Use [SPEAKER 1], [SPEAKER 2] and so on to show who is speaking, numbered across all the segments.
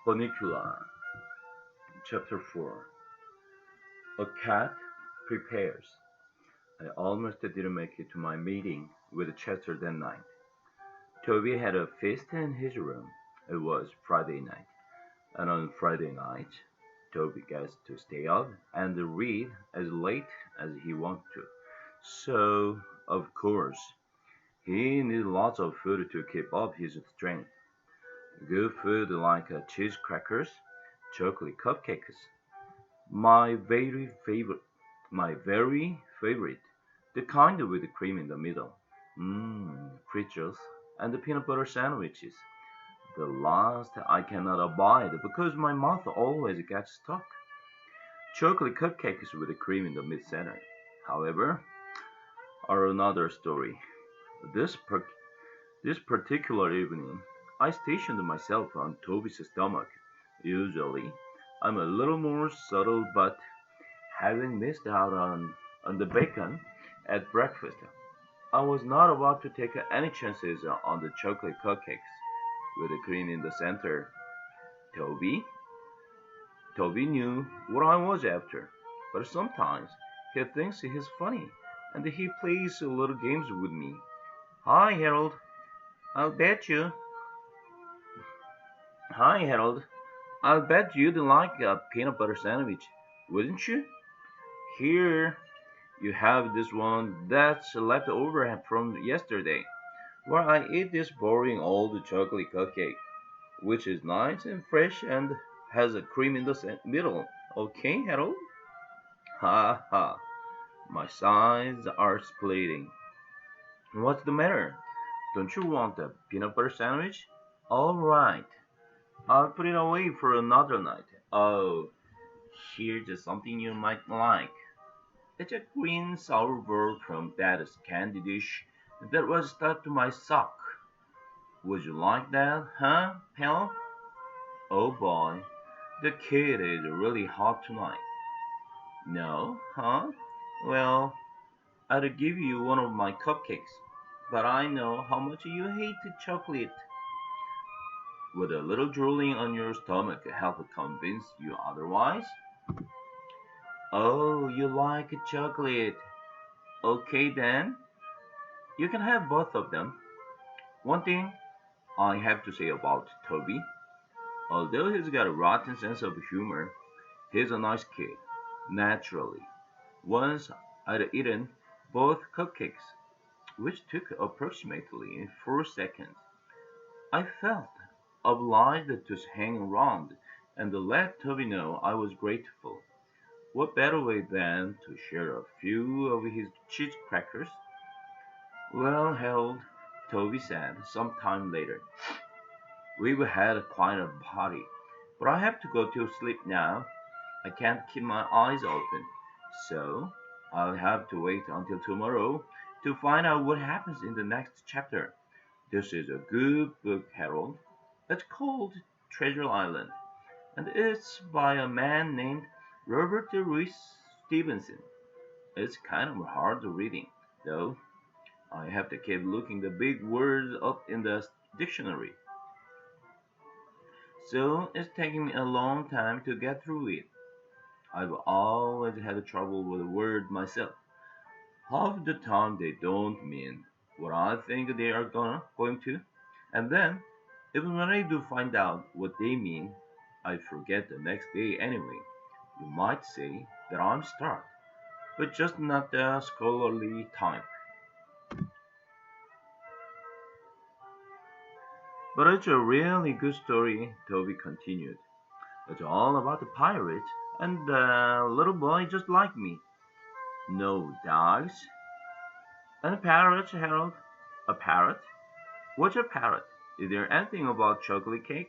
[SPEAKER 1] Bunnicula, Chapter 4. A cat prepares. I almost didn't make it to my meeting with Chester that night. Toby had a feast in his room. It was Friday night, and on Friday night, Toby gets to stay up and read as late as he wants to. So, of course, he needs lots of food to keep up his strength. Good food like cheese crackers, chocolate cupcakes, my very favorite, my very favorite, the kind with cream in the middle. Pretzels and the peanut butter sandwiches. The last I cannot abide because my mouth always gets stuck. Chocolate cupcakes with cream in the mid-center, however, are another story. This per- this particular evening, I stationed myself on Toby's stomach. Usually, I'm a little more subtle, but having missed out on the bacon at breakfast, I was not about to take any chances on the chocolate cupcakes with the cream in the center. Toby? Toby knew what I was after, but sometimes he thinks he's funny, and he plays little games with me. Hi, Harold. I'll bet you. Hi, Harold. I'll bet you'd like a peanut butter sandwich, wouldn't you? Here, you have this one that's left over from yesterday, where I ate this boring old chocolate cupcake, which is nice and fresh and has a cream in the middle. Okay, Harold? Ha ha. My sides are splitting. What's the matter? Don't you want a peanut butter sandwich? All right. I'll put it away for another night. Oh, here's something you might like. It's a green sourdough from that candy dish that was stuck to my sock. Would you like that, huh, pal? Oh boy, the kid is really hot tonight. No, huh? Well, I'd give you one of my cupcakes, but I know how much you hate chocolate. Would a little drooling on your stomach help convince you otherwise? Oh, you like chocolate. Okay then, you can have both of them. One thing I have to say about Toby, although he's got a rotten sense of humor, he's a nice kid, naturally. Once I'd eaten both cupcakes, which took approximately 4 seconds. I felt obliged to hang around and let Toby know I was grateful. What better way than to share a few of his cheese crackers? Well, Harold, Toby said some time later, we've had quite a party, but I have to go to sleep now. I can't keep my eyes open, so I'll have to wait until tomorrow to find out what happens in the next chapter. This is a good book, Harold. It's called Treasure Island, and it's by a man named Robert Louis Stevenson. It's kind of hard reading, though. I have to keep looking the big words up in the dictionary, so it's taking me a long time to get through it. I've always had trouble with words myself. Half the time they don't mean what I think they are going to, and then, even when I do find out what they mean, I forget the next day anyway. You might say that I'm smart, but just not the scholarly type. But it's a really good story, Toby continued. It's all about a pirate and a little boy just like me. No dogs. And a parrot, Harold. A parrot? What's a parrot? Is there anything about chocolate cake?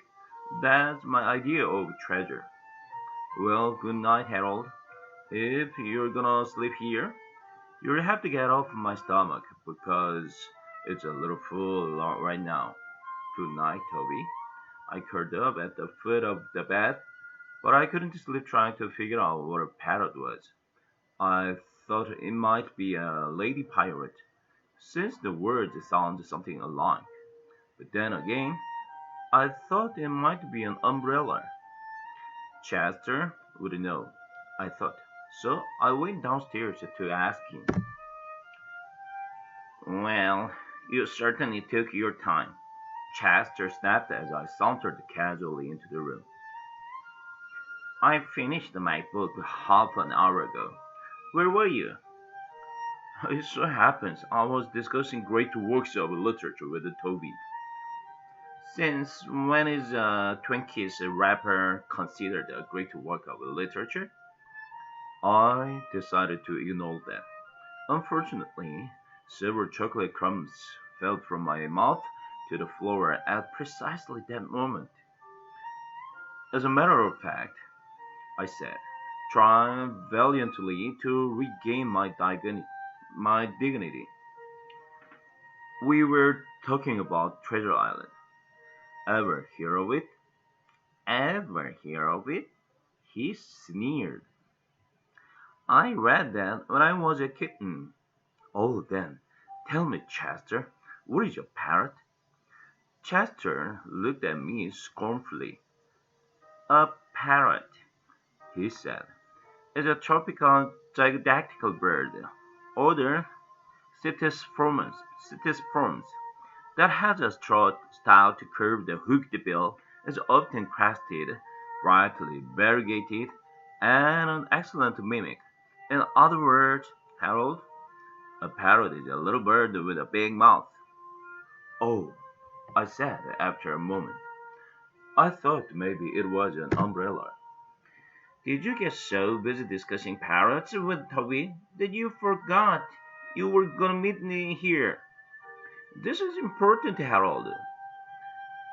[SPEAKER 1] That's my idea of treasure. Well, good night, Harold. If you're gonna sleep here, you'll have to get off my stomach because it's a little full right now. Good night, Toby. I curled up at the foot of the bed, but I couldn't sleep trying to figure out what a parrot was. I thought it might be a lady pirate, since the words sound something alike. But then again, I thought it might be an umbrella. Chester would know, I thought. So I went downstairs to ask him. Well, you certainly took your time, Chester snapped as I sauntered casually into the room. I finished my book half an hour ago. Where were you? It so happens I was discussing great works of literature with Toby. Since when is a Twinkies rapper considered a great work of literature? I decided to ignore that. Unfortunately, several chocolate crumbs fell from my mouth to the floor at precisely that moment. As a matter of fact, I said, trying valiantly to regain my dignity. We were talking about Treasure Island. Ever hear of it? Ever hear of it? He sneered. I read that when I was a kitten. Oh, then, tell me, Chester, what is your parrot? Chester looked at me scornfully. A parrot, he said, is a tropical gydactyl bird, order Citisformes, that has a short, stout, curved, hooked bill, is often crested, brightly variegated, and an excellent mimic. In other words, Harold, a parrot is a little bird with a big mouth. Oh, I said after a moment. I thought maybe it was an umbrella. Did you get so busy discussing parrots with Toby that you forgot you were gonna meet me here? This is important, Harold.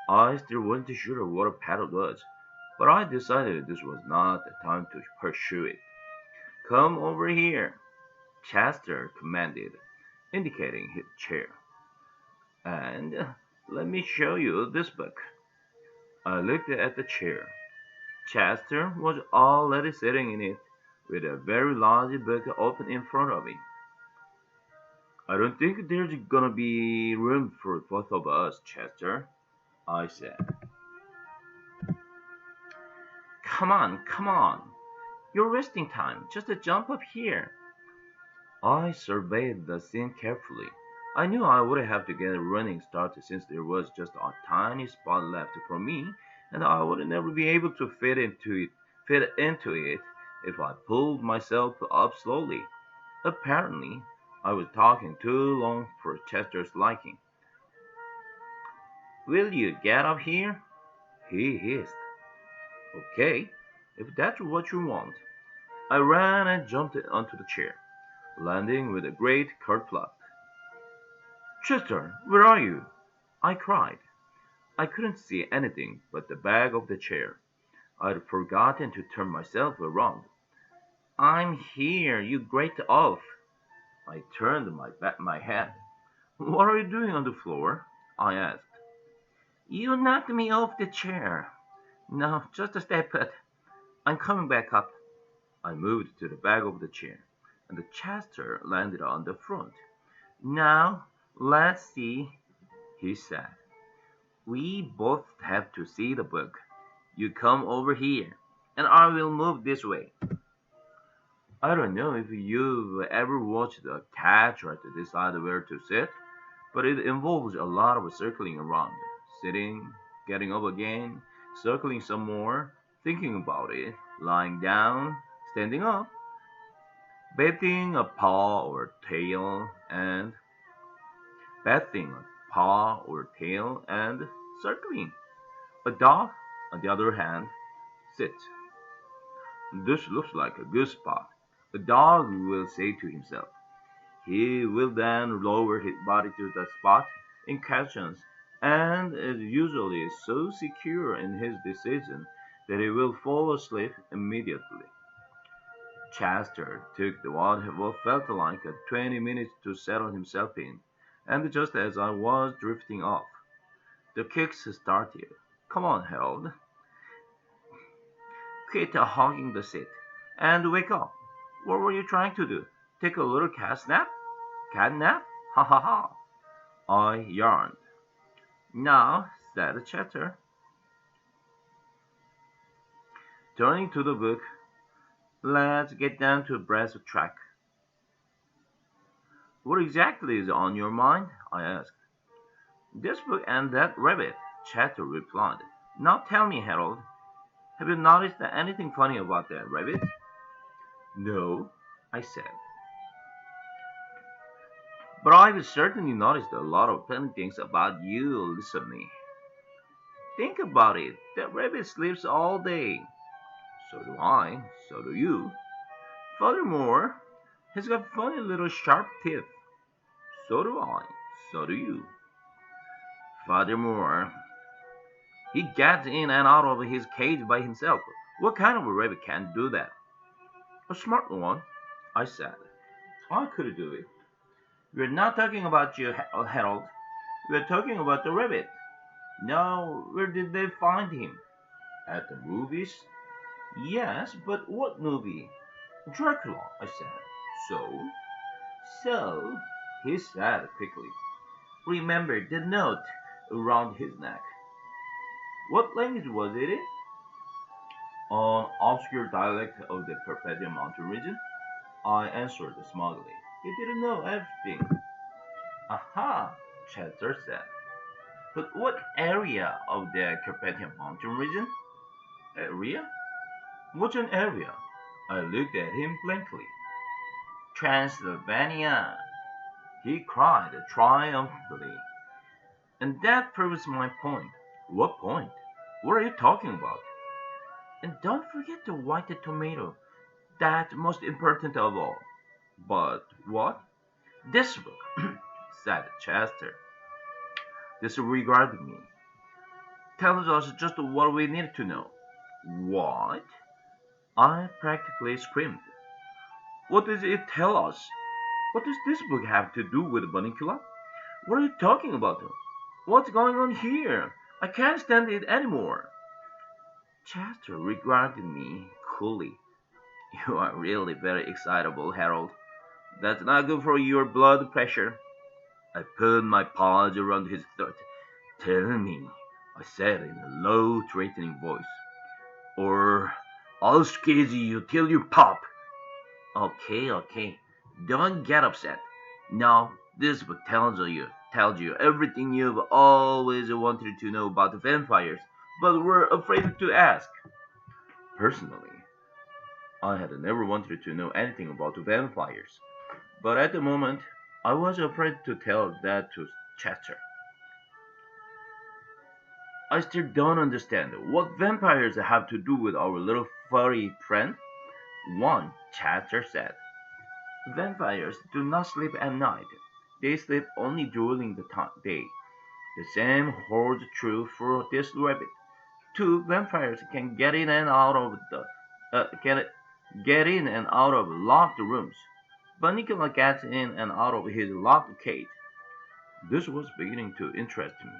[SPEAKER 1] I still wasn't sure what a parrot was, but I decided this was not the time to pursue it. Come over here, Chester commanded, indicating his chair. And let me show you this book. I looked at the chair. Chester was already sitting in it, with a very large book open in front of him. I don't think there's gonna be room for both of us, Chester, I said. Come on, come on. You're wasting time. Just jump up here. I surveyed the scene carefully. I knew I would have to get a running start since there was just a tiny spot left for me, and I would never be able to fit into it if I pulled myself up slowly. Apparently, I was talking too long for Chester's liking. Will you get up here? He hissed. Okay, if that's what you want. I ran and jumped onto the chair, landing with a great kerplunk. Chester, where are you? I cried. I couldn't see anything but the back of the chair. I'd forgotten to turn myself around. I'm here, you great oaf. I turned my head. What are you doing on the floor? I asked. You knocked me off the chair. No, just a step put. I'm coming back up. I moved to the back of the chair, and the Chester landed on the front. Now, let's see, he said. We both have to see the book. You come over here, and I will move this way. I don't know if you've ever watched a cat try to decide where to sit, but it involves a lot of circling around, sitting, getting up again, circling some more, thinking about it, lying down, standing up, batting a paw or tail, and batting a paw or tail, and circling. A dog, on the other hand, sits. This looks like a good spot, a dog will say to himself. He will then lower his body to the spot in question and is usually so secure in his decision that he will fall asleep immediately. Chester took what felt like 20 minutes to settle himself in, and just as I was drifting off, the kicks started. Come on, Harold. Quit hogging the seat and wake up. What were you trying to do? Take a little cat nap? Cat nap? Ha ha ha. I yawned. No, said Chester. Turning to the book, let's get down to brass track. What exactly is on your mind? I asked. This book and that rabbit, Chatter replied. Now tell me, Harold, have you noticed anything funny about that rabbit? No, I said. But I've certainly noticed a lot of funny things about you. Listen to me. Think about it. That rabbit sleeps all day. So do I. So do you. Furthermore, he's got funny little sharp teeth. So do I. So do you. Furthermore, he gets in and out of his cage by himself. What kind of a rabbit can do that? A smart one, I said. I could do it. We're not talking about you, Harold. We're talking about the rabbit. Now, where did they find him? At the movies? Yes, but what movie? Dracula, I said. So? So, he said quickly. Remember the note around his neck. What language was it in? An obscure dialect of the Carpathian Mountain region, I answered smugly. You didn't know everything. Aha, Chester said. But what area of the Carpathian Mountain region? Area? What's an area? I looked at him blankly. Transylvania, he cried triumphantly. And that proves my point. What point? What are you talking about? And don't forget the white tomato. That's most important of all. But what? This book, said Chester, disregarding me, tells us just what we need to know. What? I practically screamed. What does it tell us? What does this book have to do with Bunnicula? What are you talking about? What's going on here? I can't stand it anymore. Chester regarded me coolly. You are really very excitable, Harold. That's not good for your blood pressure. I put my paws around his throat. Tell me, I said in a low, threatening voice, or I'll squeeze you till you pop. Okay, don't get upset. Now, this book tells you everything you've always wanted to know about the vampires, but were afraid to ask. Personally, I had never wanted to know anything about the vampires, but at the moment, I was afraid to tell that to Chester. I still don't understand what vampires have to do with our little furry friend. One, Chester said. Vampires do not sleep at night. They sleep only during the day. The same holds true for this rabbit. Two, vampires can get in and out of locked rooms. Bunnicula gets in and out of his locked cage. This was beginning to interest me.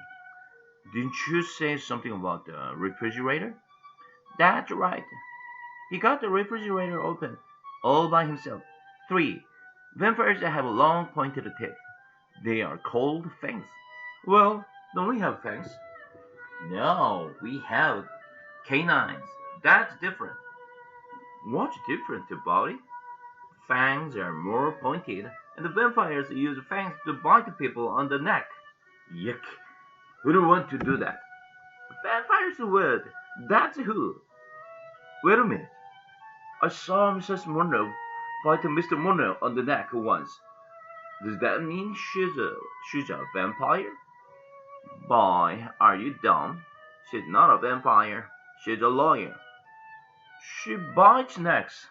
[SPEAKER 1] Didn't you say something about the refrigerator? That's right. He got the refrigerator open all by himself. 3. Vampires have long pointed teeth. They are called fangs. Well, don't we have fangs? No, we have canines. That's different. What's different about it? Fangs are more pointed, and the vampires use fangs to bite people on the neck. Yuck. Who would want to do that? Vampires would. That's who. Wait a minute. I saw Mrs. Monroe bite Mr. Monroe on the neck once. Does that mean she's a vampire? Boy, are you dumb? She's not a vampire. She's a lawyer. She bites necks.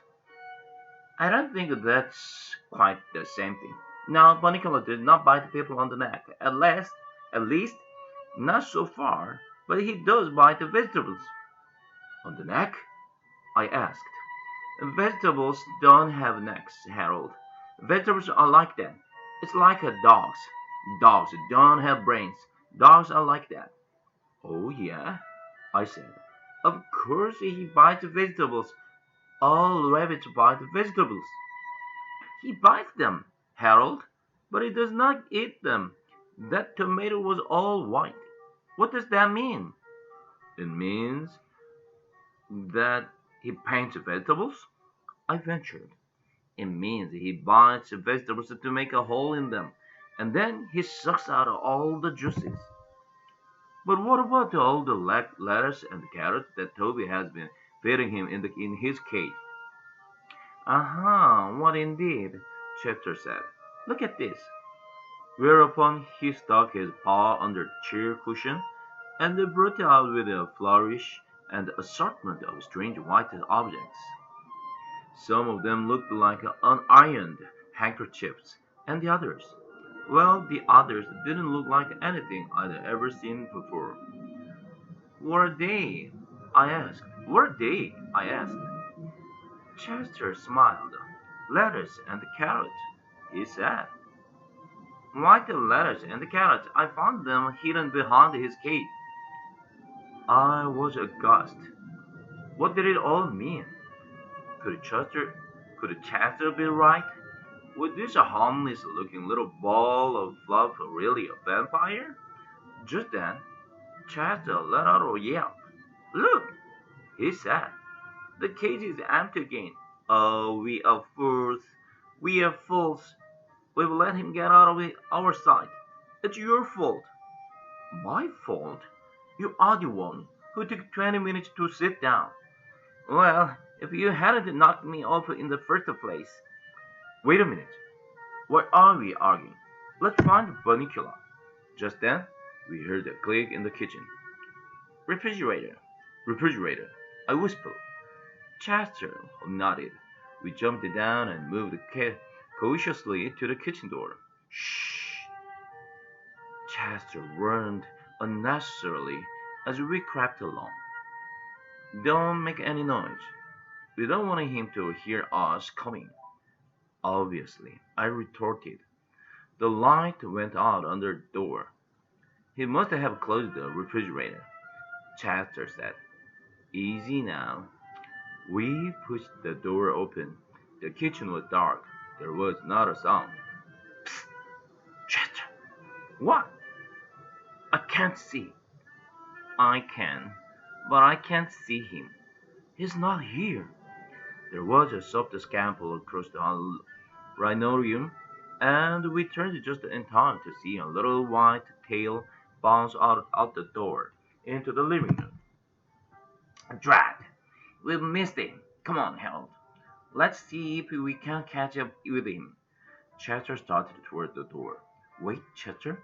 [SPEAKER 1] I don't think that's quite the same thing. No, Bunnicula did not bite people on the neck. At least, not so far. But he does bite the vegetables. On the neck? I asked. Vegetables don't have necks, Harold. Vegetables are like that. It's like dogs. Dogs don't have brains. Dogs are like that. Oh, yeah, I said. Of course he bites vegetables. All rabbits bite vegetables. He bites them, Harold, but he does not eat them. That tomato was all white. What does that mean? It means that He paints vegetables? I ventured. It means he bites vegetables to make a hole in them, and then he sucks out all the juices. But what about all the lettuce and carrots that Toby has been feeding him in his cage? Aha, what indeed, Chester said. Look at this. Whereupon he stuck his paw under the chair cushion and brought out with a flourish an assortment of strange white objects. Some of them looked like unironed handkerchiefs, and the others, well, the others didn't look like anything I'd ever seen before. Were they? I asked. Were they? I asked. Chester smiled. Lettuce and carrots, he said. White lettuce and carrots. I found them hidden behind his cage. I was aghast. What did it all mean? Could Chester, could Chester be right? Was this a harmless-looking little ball of fluff really a vampire? Just then, Chester let out a yelp. Look, he said. The cage is empty again. Oh, we are fools. We are fools. We've let him get out of our sight. It's your fault. My fault? You are the one who took 20 minutes to sit down. Well, if you hadn't knocked me off in the first place. Wait a minute. Why are we arguing? Let's find Bunnicula. Just then, we heard a click in the kitchen. Refrigerator. Refrigerator. I whispered. Chester nodded. We jumped down and moved cautiously to the kitchen door. Shh! Chester warned unnecessarily as we crept along. Don't make any noise. We don't want him to hear us coming. Obviously, I retorted. The light went out under the door. He must have closed the refrigerator, Chester said. Easy now. We pushed the door open. The kitchen was dark. There was not a sound. Psst! Chester! What? I can't see. I can, but I can't see him. He's not here. There was a soft scamper across the rhinorium, and we turned just in time to see a little white tail bounce out the door into the living room. Drat! We've missed him. Come on, Harold. Let's see if we can catch up with him. Chester started toward the door. Wait, Chester.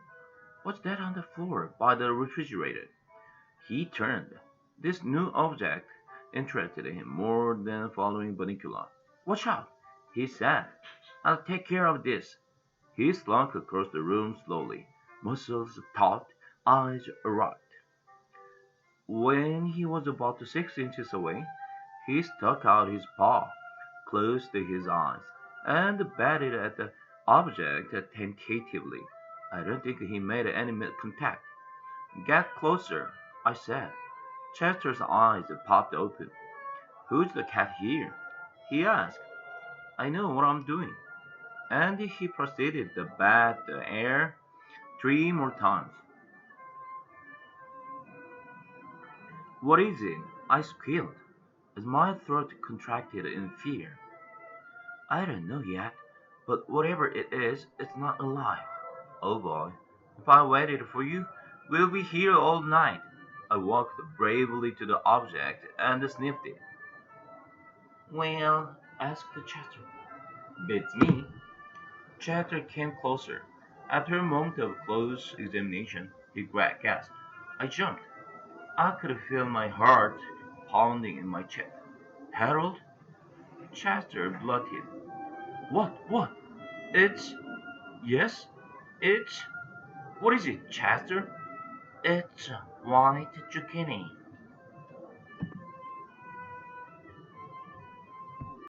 [SPEAKER 1] What's that on the floor by the refrigerator? He turned. This new object interested him more than following Bunnicula. Watch out, he said. I'll take care of this. He slunk across the room slowly, muscles taut, eyes erect. When he was about 6 inches away, he stuck out his paw, close to his eyes, and batted at the object tentatively. I don't think he made any contact. Get closer, I said. Chester's eyes popped open. Who's the cat here? He asked. I know what I'm doing. And he proceeded to bat the air 3 more times. What is it? I squealed, as my throat contracted in fear. I don't know yet, but whatever it is, it's not alive. Oh boy, if I waited for you, we'll be here all night. I walked bravely to the object and sniffed it. Well, asked Chester. Beats me. Chester came closer. After a moment of close examination, he gasped. I jumped. I could feel my heart pounding in my chest. Harold? Chester blurted. What? It's... Yes? It's... What is it, Chester? It's white zucchini.